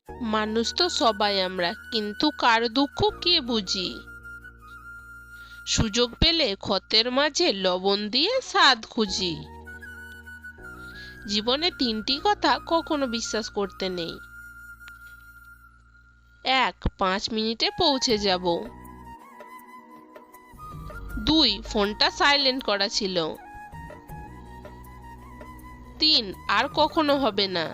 মানুষ তো সবাই আমরা, কিন্তু কার দুঃখ কে বুঝি? সুযোগ পেলে ক্ষতের মাঝে লবণ দিয়ে স্বাদ খুঁজি। জীবনে তিনটি কথা কখনো বিশ্বাস করতে নেই। 1, 5 মিনিটে পৌঁছে যাব। 2, ফোনটা সাইলেন্ট করা ছিল। 3, আর কখনো হবে না।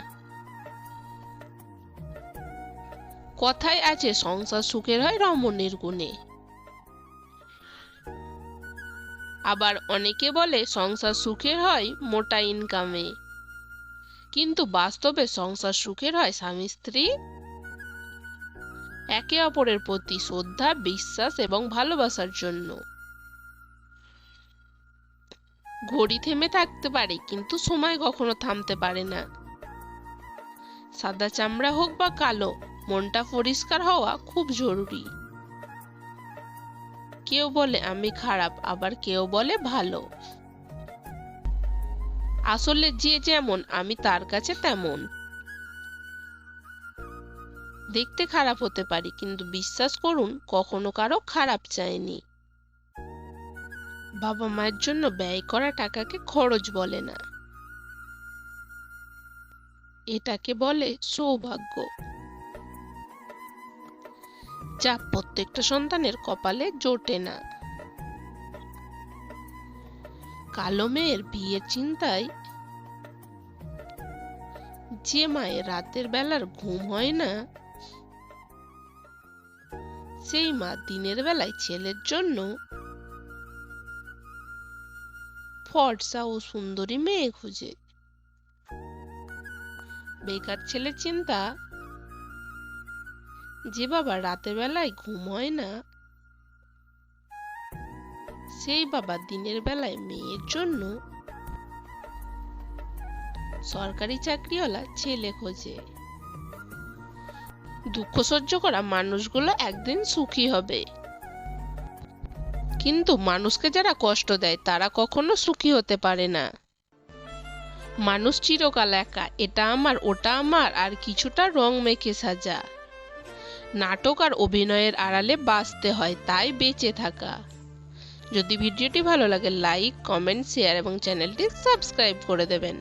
কথায় আছে সংসার সুখের হয় রমণীর গুণে। আবার অনেকে বলে সংসার সুখের হয় মোটা ইনকামে, কিন্তু বাস্তবে সংসার সুখের হয় স্বামী স্ত্রী একে অপরের প্রতি শ্রদ্ধা, বিশ্বাস এবং ভালোবাসার জন্য। ঘড়ি থেমে থাকতে পারে, কিন্তু সময় কখনো থামতে পারে না। সাদা চামড়া হোক বা কালো, মনটা পরিষ্কার হওয়া খুব জরুরি। কেউ বলে আমি খারাপ, আবার কেউ বলে ভালো। আসলে যে যেমন আমি তার কাছে তেমন। দেখতে খারাপ হতে পারি, কিন্তু বিশ্বাস করুন কখনো কারো খারাপ চাইনি। বাবা মায়ের জন্য ব্যয় করা টাকাকে খরচ বলে না, এটাকে বলে সৌভাগ্য, যা প্রত্যেকটা সন্তানের কপালে জোটে না। কালো মেয়ের বিয়ের চিন্তায় যে মায়ের রাতের বেলার ঘুম হয় না, সেই মা দিনের বেলায় ছেলের জন্য ফর্সা ও সুন্দরী মেয়ে খুঁজে। বেকার ছেলের চিন্তা, যে বাবা রাতের বেলায় ঘুম হয় না, সেই বাবা দিনের বেলায় মেয়ের জন্য সরকারি চাকরিওয়ালা ছেলে খোঁজে। দুঃখ সহ্য করা মানুষগুলো একদিন সুখী হবে, কিন্তু মানুষকে যারা কষ্ট দেয় তারা কখনো সুখী হতে পারে না। মানুষ চিরকাল একা, এটা আমার ওটা আমার আর কিছুটা রং মেখে সাজা। নাটক আর অভিনয়ের আড়ালে বাঁচতে হয়, তাই বেঁচে থাকা। যদি ভিডিওটি ভালো লাগে লাইক, কমেন্ট, শেয়ার এবং চ্যানেলটি সাবস্ক্রাইব করে দেবেন।